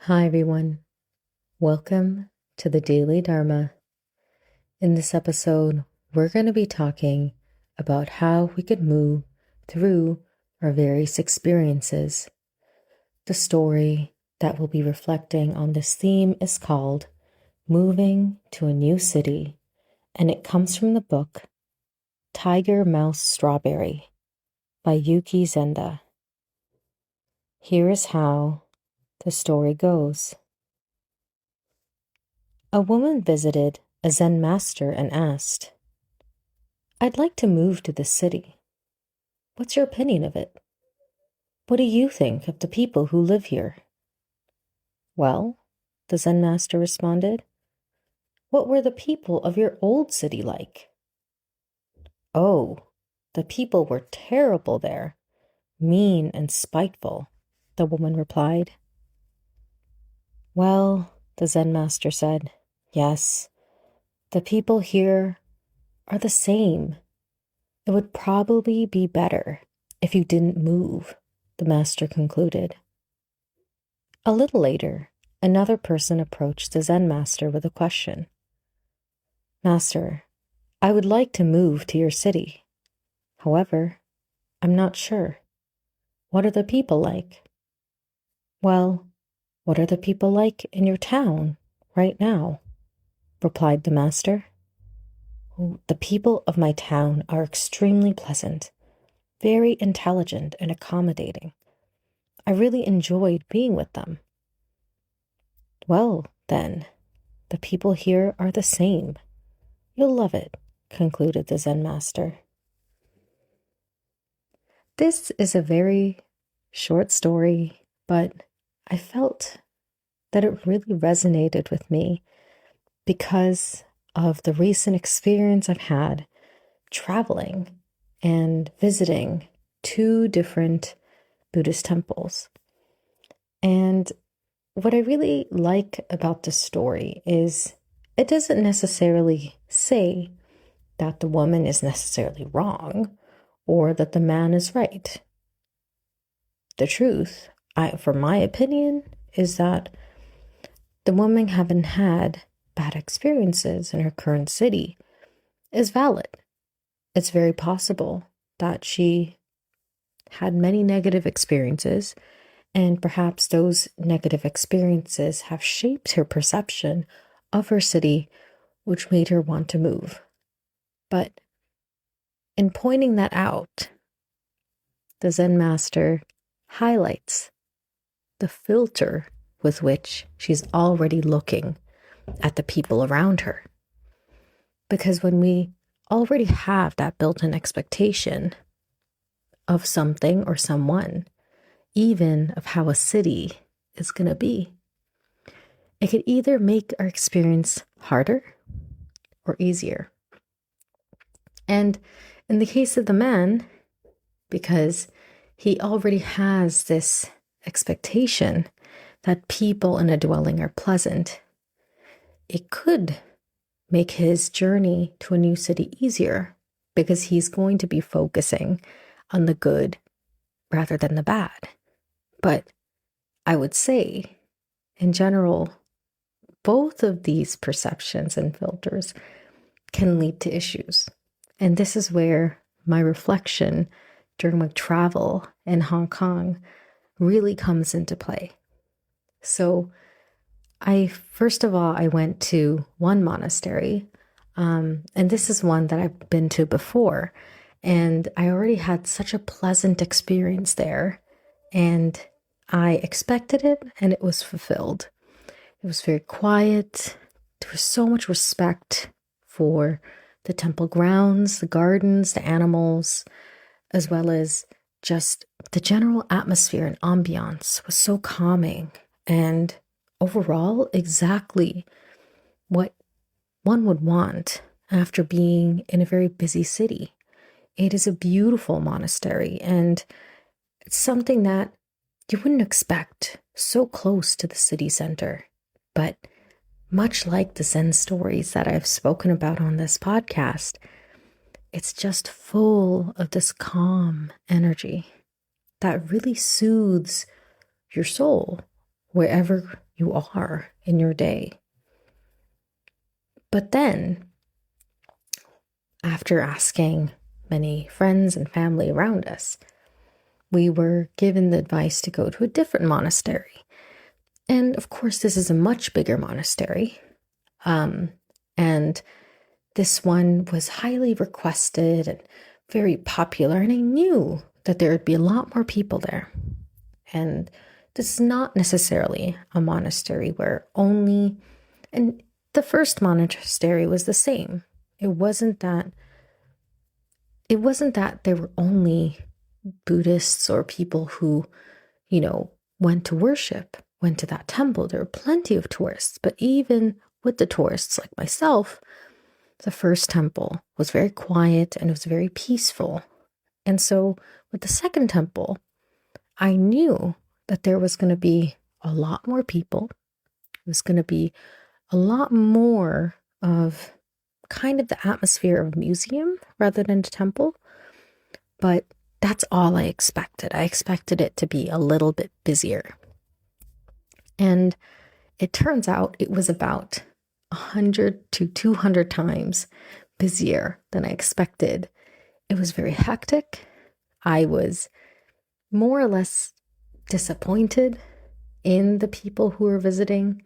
Hi, everyone. Welcome to the Daily Dharma. In this episode, we're going to be talking about how we could move through our various experiences. The story that we'll be reflecting on this theme is called Moving to a New City, and it comes from the book Tiger, Mouse, Strawberry by Yuki Zenda. Here is how the story goes. A woman visited a Zen master and asked, "I'd like to move to this city. What's your opinion of it? What do you think of the people who live here?" "Well," the Zen master responded, "what were the people of your old city like?" "Oh, the people were terrible there, mean and spiteful," the woman replied. "Well," the Zen master said, "yes, the people here are the same. It would probably be better if you didn't move," the master concluded. A little later, another person approached the Zen master with a question. "Master, I would like to move to your city. However, I'm not sure. What are the people like?" "Well, what are the people like in your town right now?" replied the master. "Oh, the people of my town are extremely pleasant, very intelligent and accommodating. I really enjoyed being with them." "Well, then, the people here are the same. You'll love it," concluded the Zen master. This is a very short story, but I felt that it really resonated with me because of the recent experience I've had traveling and visiting two different Buddhist temples. And what I really like about this story is it doesn't necessarily say that the woman is necessarily wrong or that the man is right. The truth, for my opinion, is that the woman having had bad experiences in her current city is valid. It's very possible that she had many negative experiences, and perhaps those negative experiences have shaped her perception of her city, which made her want to move. But in pointing that out, the Zen master highlights the filter with which she's already looking at the people around her. Because when we already have that built-in expectation of something or someone, even of how a city is going to be, it could either make our experience harder or easier. And in the case of the man, because he already has this expectation that people in a dwelling are pleasant, it could make his journey to a new city easier because he's going to be focusing on the good rather than the bad. But I would say, in general, both of these perceptions and filters can lead to issues. And this is where my reflection during my travel in Hong Kong really comes into play. So first of all, I went to one monastery, and this is one that I've been to before, and I already had such a pleasant experience there, and I expected it, and it was fulfilled. It was very quiet. There was so much respect for the temple grounds, the gardens, the animals, as well as just the general atmosphere and ambiance was so calming, and overall exactly what one would want after being in a very busy city. It is a beautiful monastery, and it's something that you wouldn't expect so close to the city center. But much like the Zen stories that I've spoken about on this podcast, it's just full of this calm energy that really soothes your soul wherever you are in your day. But then, after asking many friends and family around us, we were given the advice to go to a different monastery. And of course, this is a much bigger monastery. And this one was highly requested and very popular. And I knew that there would be a lot more people there. And this is not necessarily a monastery where only, and the first monastery was the same. It wasn't that there were only Buddhists or people who, went to worship, went to that temple. There were plenty of tourists, but even with the tourists like myself, the first temple was very quiet and it was very peaceful. And so with the second temple, I knew that there was going to be a lot more people. It was going to be a lot more of kind of the atmosphere of a museum rather than a temple. But that's all I expected. I expected it to be a little bit busier. And it turns out it was about 100 to 200 times busier than I expected. It was very hectic. I was more or less disappointed in the people who were visiting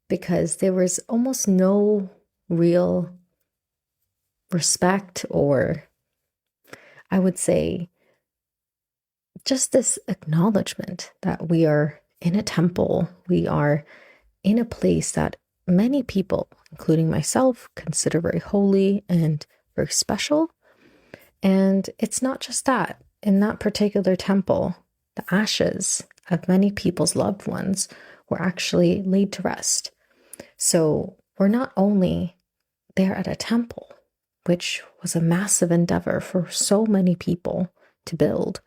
because there was almost no real respect, or I would say just this acknowledgement that we are in a temple, we are in a place that many people, including myself, consider very holy and very special. And it's not just that. In that particular temple, the ashes of many people's loved ones were actually laid to rest. So we're not only there at a temple, which was a massive endeavor for so many people to build,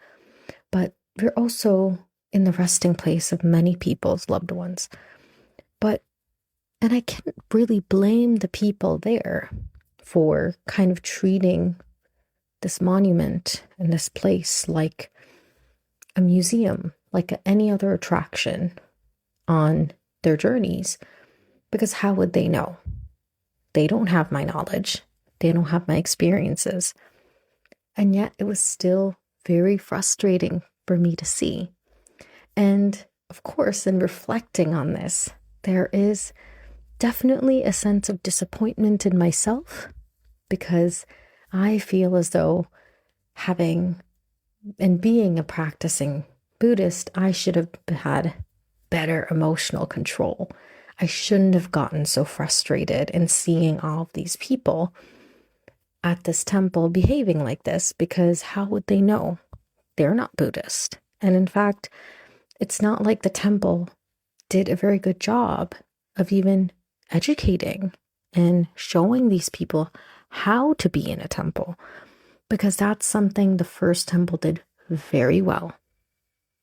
but we're also in the resting place of many people's loved ones. And I can't really blame the people there for kind of treating this monument and this place like a museum, like any other attraction on their journeys, because how would they know? They don't have my knowledge. They don't have my experiences. And yet it was still very frustrating for me to see. And of course, in reflecting on this, there is definitely a sense of disappointment in myself, because I feel as though having and being a practicing Buddhist, I should have had better emotional control. I shouldn't have gotten so frustrated in seeing all of these people at this temple behaving like this, because how would they know? They're not Buddhist. And in fact, it's not like the temple did a very good job of even educating and showing these people how to be in a temple, because that's something the first temple did very well.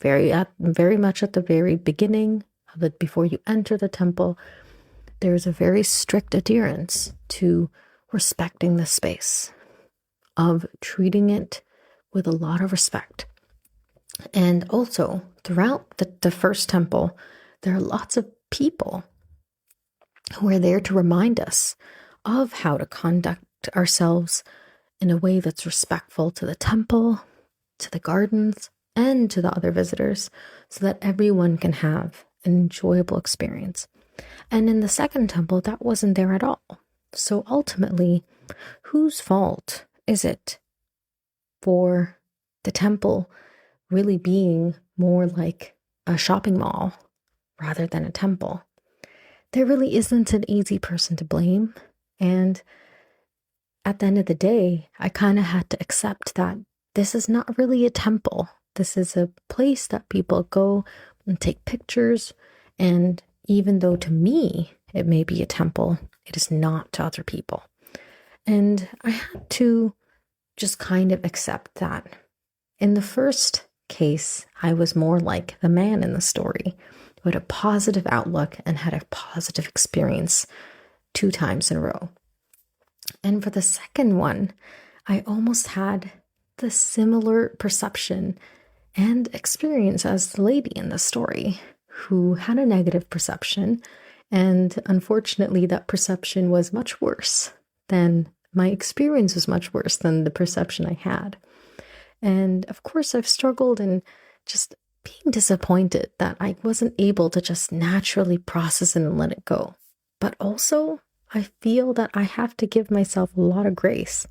Very much at the very beginning of it, before you enter the temple, there's a very strict adherence to respecting the space, of treating it with a lot of respect. And also, throughout the first temple, there are lots of people who are there to remind us of how to conduct ourselves in a way that's respectful to the temple, to the gardens, and to the other visitors, so that everyone can have an enjoyable experience. And in the second temple, that wasn't there at all. So ultimately, whose fault is it for the temple really being more like a shopping mall rather than a temple? There really isn't an easy person to blame. And at the end of the day, I kind of had to accept that this is not really a temple. This is a place that people go and take pictures. And even though to me it may be a temple, it is not to other people. And I had to just kind of accept that. In the first case, I was more like the man in the story, who had a positive outlook and had a positive experience 2 times in a row. And for the second one, I almost had the similar perception and experience as the lady in the story, who had a negative perception. And unfortunately, that perception was much worse than my experience was much worse than the perception I had. And of course, I've struggled and just being disappointed that I wasn't able to just naturally process it and let it go. But also, I feel that I have to give myself a lot of grace.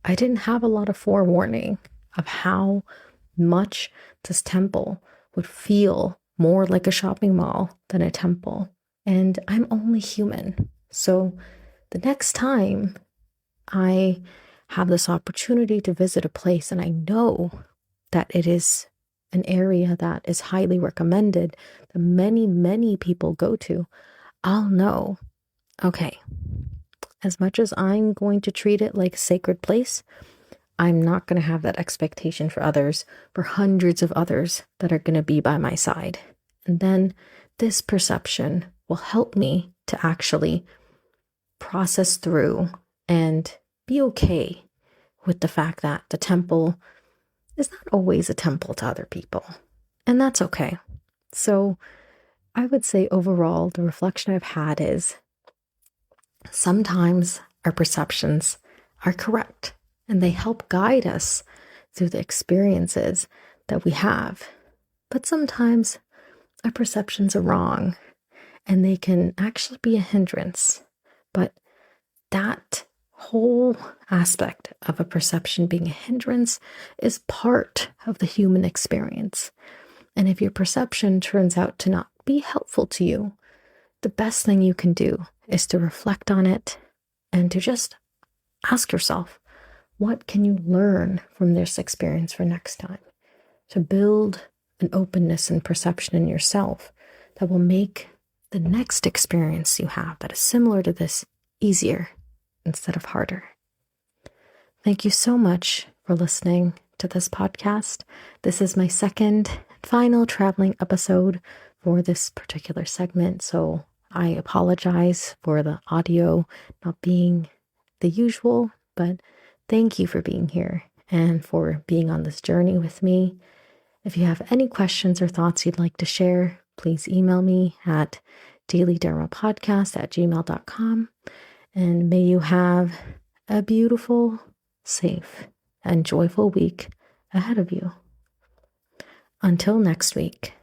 I didn't have a lot of forewarning of how much this temple would feel more like a shopping mall than a temple. And I'm only human. So the next time I have this opportunity to visit a place and I know that it is an area that is highly recommended, that many, many people go to, I'll know, okay, as much as I'm going to treat it like a sacred place, I'm not going to have that expectation for others, for hundreds of others that are going to be by my side. And then this perception will help me to actually process through and be okay with the fact that the temple is not always a temple to other people. And that's okay. So I would say overall, the reflection I've had is sometimes our perceptions are correct and they help guide us through the experiences that we have. But sometimes our perceptions are wrong and they can actually be a hindrance. But that whole aspect of a perception being a hindrance is part of the human experience. And if your perception turns out to not be helpful to you, the best thing you can do is to reflect on it and to just ask yourself, what can you learn from this experience for next time? To build an openness and perception in yourself that will make the next experience you have that is similar to this easier instead of harder. Thank you so much for listening to this podcast. This is my second final traveling episode for this particular segment, so I apologize for the audio not being the usual, but thank you for being here and for being on this journey with me. If you have any questions or thoughts you'd like to share, please email me at dailydharmapodcast@gmail.com. And may you have a beautiful, safe, and joyful week ahead of you. Until next week.